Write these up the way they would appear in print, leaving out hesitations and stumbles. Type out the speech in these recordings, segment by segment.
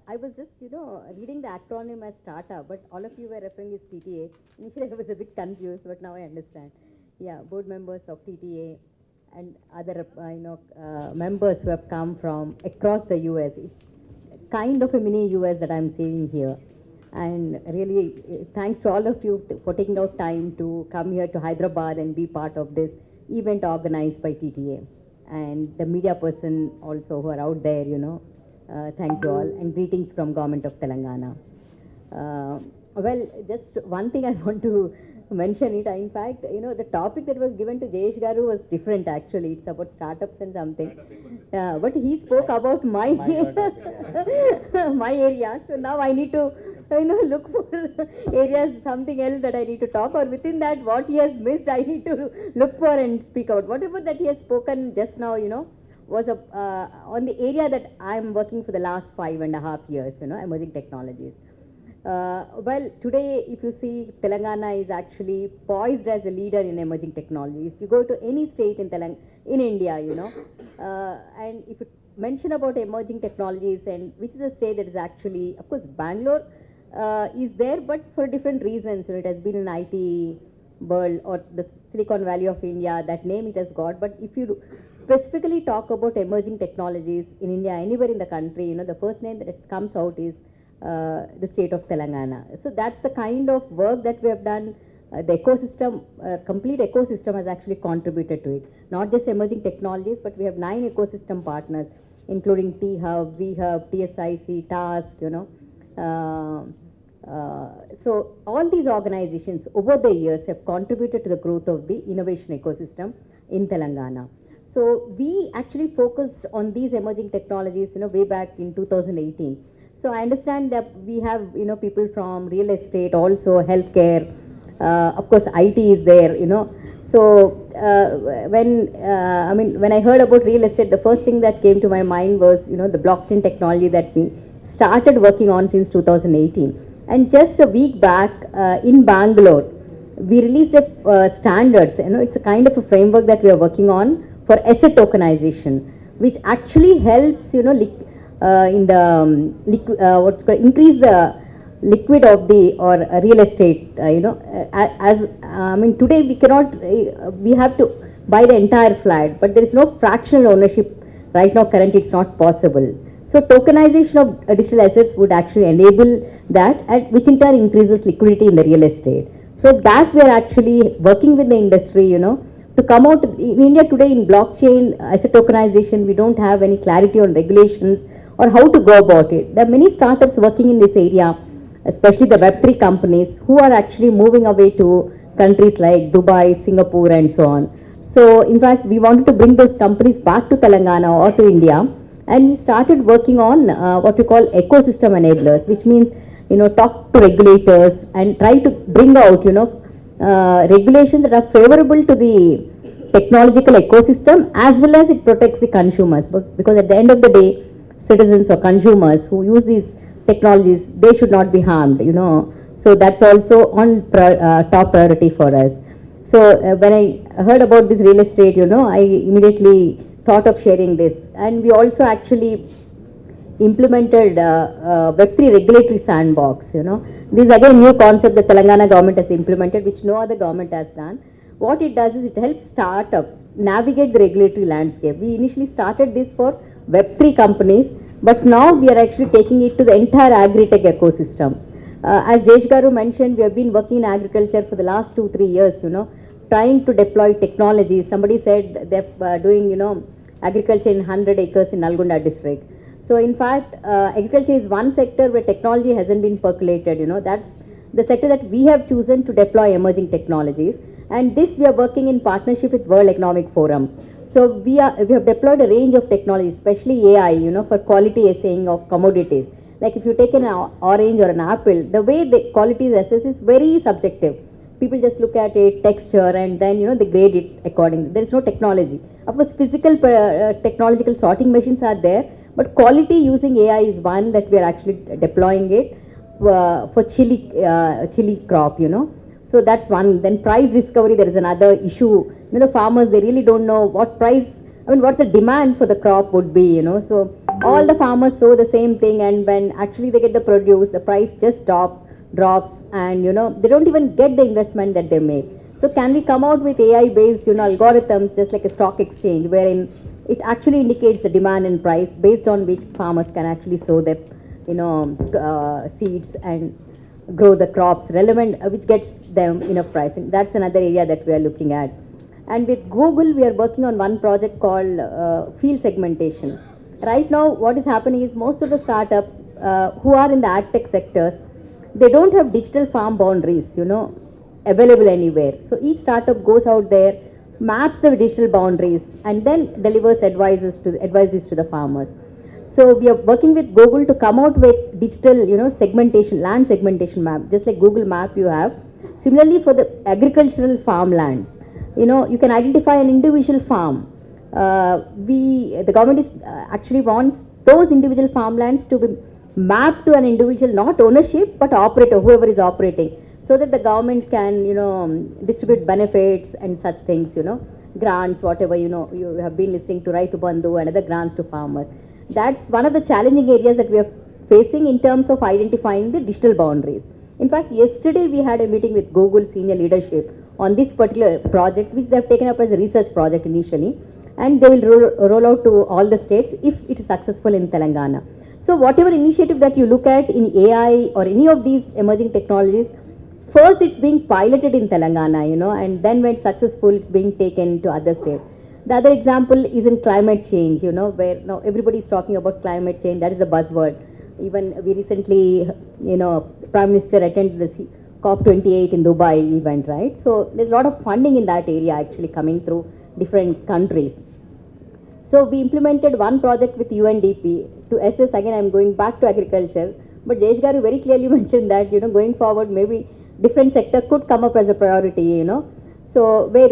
I was just, reading the acronym as startup, but all of you were referring as TTA. Initially, I was a bit confused, but now I understand. Yeah, board members of TTA and other, members who have come from across the US. It's kind of a mini US that I'm seeing here. And really, thanks to all of you for taking out time to come here to Hyderabad and be part of this event organized by TTA. And the media person also who are out there, thank you all, and greetings from Government of Telangana. Well, just one thing I want to mention it. In fact, the topic that was given to Jayesh Garu was different actually. It's about startups and something. But he spoke about my my area. So now I need to, look for areas, something else that I need to talk, or within that, what he has missed, I need to look for and speak out. Whatever that he has spoken just now, was on the area that I'm working for the last 5.5 years, emerging technologies. Well, today, if you see, Telangana is actually poised as a leader in emerging technology. If you go to any state in India, and if you mention about emerging technologies, and which is a state that is actually, of course, Bangalore is there, but for different reasons. It has been an IT world or the Silicon Valley of India, that name it has got. But if you specifically talk about emerging technologies in India, anywhere in the country, the first name that comes out is the state of Telangana. So that's the kind of work that we have done. The ecosystem, complete ecosystem has actually contributed to it. Not just emerging technologies, but we have 9 ecosystem partners, including T-Hub, V-Hub, TSIC, Task, so all these organizations over the years have contributed to the growth of the innovation ecosystem in Telangana. So we actually focused on these emerging technologies, way back in 2018. So I understand that we have, people from real estate, also healthcare, of course IT is there, So when I heard about real estate, the first thing that came to my mind was, the blockchain technology that we started working on since 2018. And just a week back in Bangalore, we released a standards. It's a kind of a framework that we are working on for asset tokenization, which actually helps, in the increase the liquid of the or real estate. Today we cannot. We have to buy the entire flat, but there is no fractional ownership right now. Currently, it's not possible. So tokenization of digital assets would actually enable that, which in turn increases liquidity in the real estate. So that we are actually working with the industry, to come out. In India today in blockchain asset tokenization, we don't have any clarity on regulations or how to go about it. There are many startups working in this area, especially the Web3 companies, who are actually moving away to countries like Dubai, Singapore, and so on. So in fact, we wanted to bring those companies back to Telangana or to India. And we started working on what we call ecosystem enablers, which means, talk to regulators and try to bring out, regulations that are favorable to the technological ecosystem, as well as it protects the consumers. Because at the end of the day, citizens or consumers who use these technologies, they should not be harmed, So that's also on top priority for us. So when I heard about this real estate, I immediately thought of sharing this. And we also actually implemented Web3 regulatory sandbox. This is again a new concept that Telangana government has implemented, which no other government has done. What it does is it helps startups navigate the regulatory landscape. We initially started this for Web3 companies, but now we are actually taking it to the entire agri-tech ecosystem. As Jayesh Garu mentioned, we have been working in agriculture for the last 2-3 years, trying to deploy technologies. Somebody said they're doing, agriculture in 100 acres in Nalgonda district. So in fact, agriculture is one sector where technology hasn't been percolated. That's the sector that we have chosen to deploy emerging technologies. And this we are working in partnership with World Economic Forum. So we have deployed a range of technologies, especially AI, for quality assaying of commodities. Like if you take an orange or an apple, the way the quality is assessed is very subjective. People just look at it, texture, and then they grade it accordingly. There is no technology. Of course, physical technological sorting machines are there, but quality using AI is one that we are actually deploying it for chili crop. So that's one. Then price discovery, there is another issue. The farmers, they really don't know what price. What's the demand for the crop would be. So all the farmers sow the same thing, and when actually they get the produce, the price just drops, and they don't even get the investment that they make. So can we come out with AI based algorithms, just like a stock exchange, wherein it actually indicates the demand and price based on which farmers can actually sow their seeds and grow the crops relevant, which gets them enough pricing. That's another area that we are looking at. And with Google, we are working on one project called field segmentation. Right now, what is happening is most of the startups who are in the ag tech sectors, they don't have digital farm boundaries, available anywhere. So each startup goes out there, maps the digital boundaries, and then delivers advices to the farmers. So we are working with Google to come out with digital, segmentation, land segmentation map, just like Google Map you have. Similarly, for the agricultural farmlands, you can identify an individual farm. The government is actually wants those individual farmlands to be mapped to an individual, not ownership, but operator, whoever is operating, so that the government can, distribute benefits and such things, grants, whatever, you have been listening to Raitu Bandhu and other grants to farmers. That's one of the challenging areas that we are facing in terms of identifying the digital boundaries. In fact, yesterday we had a meeting with Google senior leadership on this particular project, which they have taken up as a research project initially, and they will roll out to all the states if it is successful in Telangana. So whatever initiative that you look at in AI or any of these emerging technologies, first it's being piloted in Telangana, and then when it's successful, it's being taken to other states. The other example is in climate change, where now everybody is talking about climate change. That is a buzzword. Even we recently, Prime Minister attended the COP28 in Dubai event, right? So there's a lot of funding in that area actually coming through different countries. So we implemented one project with UNDP to assess, again I'm going back to agriculture, but Jayesh Garu very clearly mentioned that, going forward maybe different sector could come up as a priority, So where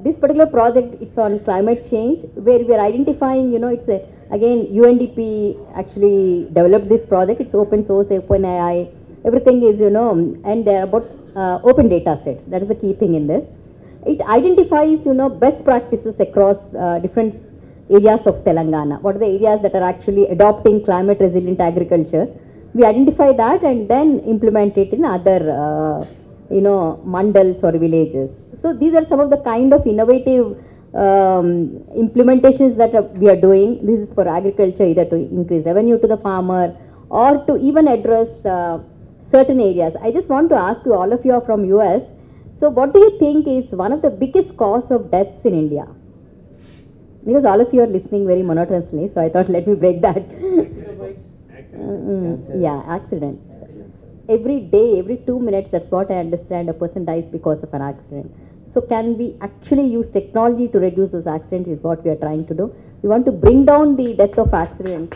this particular project, it's on climate change, where we are identifying, it's again UNDP actually developed this project. It's open source, OpenAI, everything is, and they're about open data sets. That is the key thing in this. It identifies, best practices across different areas of Telangana. What are the areas that are actually adopting climate resilient agriculture? We identify that and then implement it in other mandals or villages. So these are some of the kind of innovative implementations that we are doing. This is for agriculture, either to increase revenue to the farmer or to even address certain areas. I just want to ask you, all of you are from US, so what do you think is one of the biggest cause of deaths in India? Because all of you are listening very monotonously, so I thought let me break that. Yeah, accidents. Every day, every 2 minutes, that's what I understand, a person dies because of an accident. So can we actually use technology to reduce those accidents is what we are trying to do. We want to bring down the death of accidents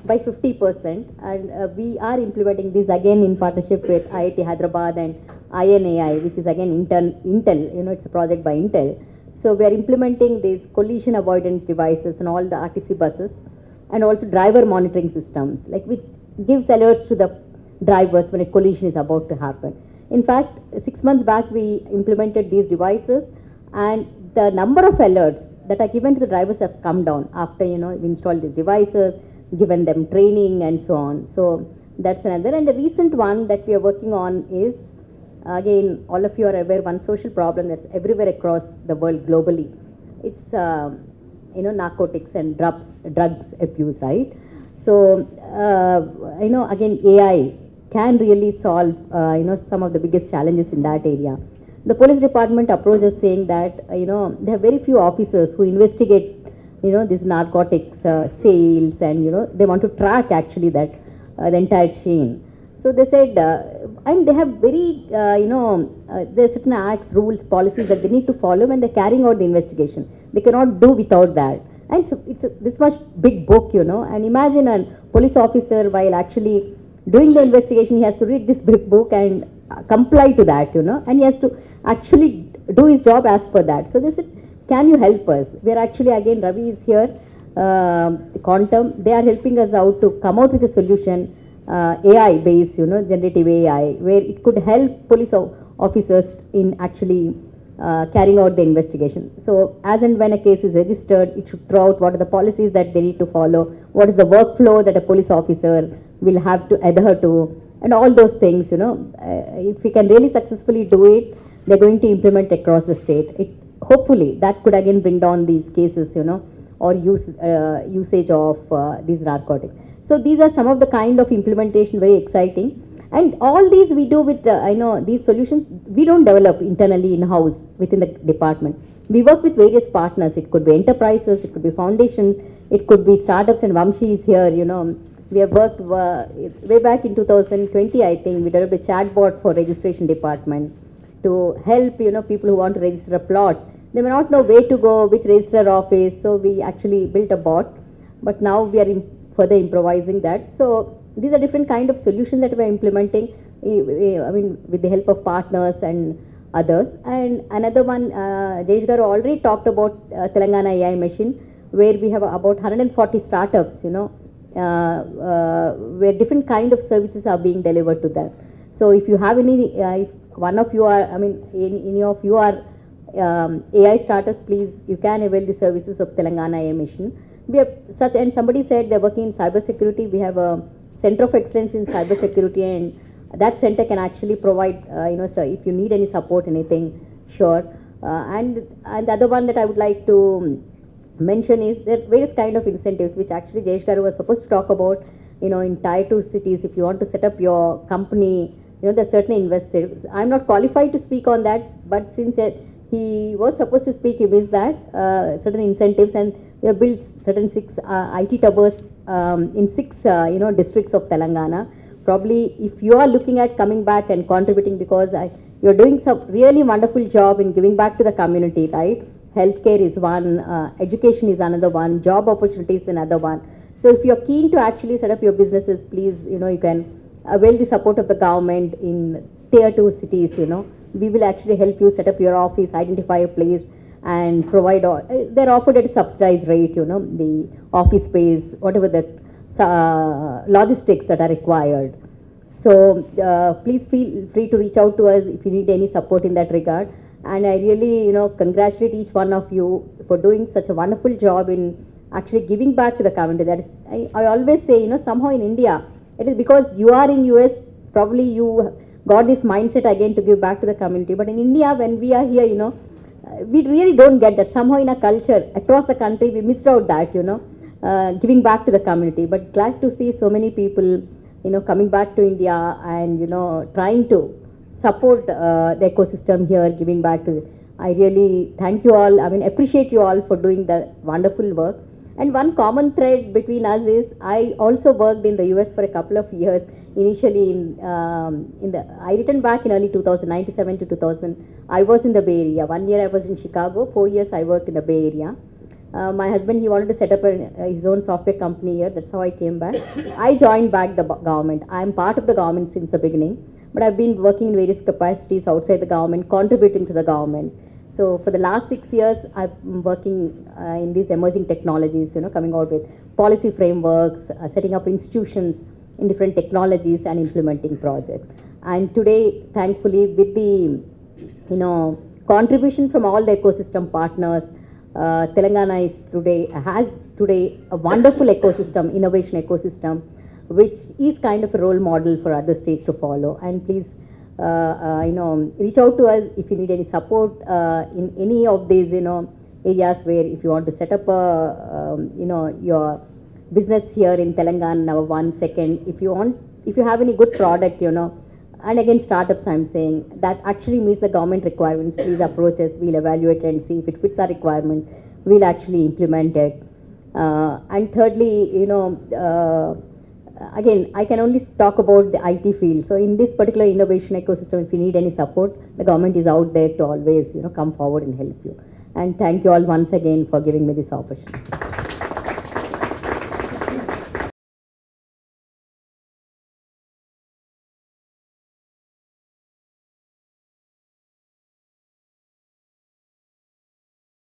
by 50%, and we are implementing this again in partnership with IIT Hyderabad and INAI, which is again Intel, it's a project by Intel. So we are implementing these collision avoidance devices in all the RTC buses, and also driver monitoring systems, like which gives alerts to the drivers when a collision is about to happen. In fact, 6 months back we implemented these devices, and the number of alerts that are given to the drivers have come down after we installed these devices, given them training and so on. So that's another. And the recent one that we are working on is, again, all of you are aware, one social problem that's everywhere across the world globally. It's narcotics and drugs abuse, right? So again, AI can really solve some of the biggest challenges in that area. The police department approaches saying that there are very few officers who investigate these narcotics sales, and they want to track actually that the entire chain. So they said, and they have very there are certain acts, rules, policies that they need to follow when they're carrying out the investigation. They cannot do without that. And so it's this much big book, and imagine a police officer while actually doing the investigation, he has to read this big book and comply to that, and he has to actually do his job as per that. So they said, can you help us? We are actually, again, Ravi is here, Quantum, they are helping us out to come out with a solution, AI based, generative AI, where it could help police officers in actually carrying out the investigation. So as and when a case is registered, it should throw out what are the policies that they need to follow, what is the workflow that a police officer will have to adhere to, and all those things, if we can really successfully do it, they're going to implement across the state. Hopefully that could again bring down these cases, or usage of these narcotics. So these are some of the kind of implementation, very exciting. And all these we do with, these solutions, we don't develop internally in-house within the department. We work with various partners. It could be enterprises, it could be foundations, it could be startups, and Vamshi is here, We have worked way back in 2020, I think, we developed a chatbot for registration department to help, people who want to register a plot. They may not know where to go, which registrar office, so we actually built a bot. But now we are further improvising that. So these are different kind of solutions that we are implementing, with the help of partners and others. And another one, Jayesh Garu already talked about Telangana AI Machine, where we have about 140 startups, where different kind of services are being delivered to them. So if you have any, if one of you are, any of you are AI startups, please, you can avail the services of Telangana AI Mission. We have such, and somebody said they're working in cybersecurity. We have a Center of Excellence in Cybersecurity, and that center can actually provide, so if you need any support, anything, sure. And the other one that I would like to mention is there are various kind of incentives, which actually Jayesh Garu was supposed to talk about, in Tier 2 cities. If you want to set up your company, there are certain incentives. I'm not qualified to speak on that, but since he was supposed to speak, he missed that, certain incentives, and we have built certain 6 IT towers in 6 districts of Telangana. Probably if you are looking at coming back and contributing, because you're doing some really wonderful job in giving back to the community, right? Healthcare is one, education is another one, job opportunities is another one. So if you're keen to actually set up your businesses, please, you can avail the support of the government in Tier 2 cities, We will actually help you set up your office, identify a place, and provide, they're offered at a subsidized rate, the office space, whatever the logistics that are required. So please feel free to reach out to us if you need any support in that regard. And I really, congratulate each one of you for doing such a wonderful job in actually giving back to the community. That is, I always say, somehow in India, it is because you are in US, probably you got this mindset again to give back to the community. But in India, when we are here, we really don't get that. Somehow in a culture across the country, we missed out that, giving back to the community. But glad to see so many people, coming back to India and, trying to support the ecosystem here, giving back to. I really thank you all. Appreciate you all for doing the wonderful work. And one common thread between us is I also worked in the US for a couple of years. Initially, I returned back in early 1997 to 2000. I was in the Bay Area. 1 year I was in Chicago. 4 years I worked in the Bay Area. My husband, he wanted to set up his own software company here. That's how I came back. I joined back the government. I'm part of the government since the beginning. But I've been working in various capacities outside the government, contributing to the government. So for the last 6 years, I've been working in these emerging technologies, coming out with policy frameworks, setting up institutions in different technologies and implementing projects. And today, thankfully, with the, contribution from all the ecosystem partners, Telangana has today a wonderful ecosystem, innovation ecosystem, which is kind of a role model for other states to follow. And please, reach out to us if you need any support in any of these, areas where if you want to set up your business here in Telangana, number 1, second, if you have any good product, and again startups, I'm saying that actually meets the government requirements, please approach us. We'll evaluate and see if it fits our requirement. We'll actually implement it. And thirdly, again, I can only talk about the IT field. So in this particular innovation ecosystem, if you need any support, the government is out there to always, come forward and help you. And thank you all once again for giving me this opportunity.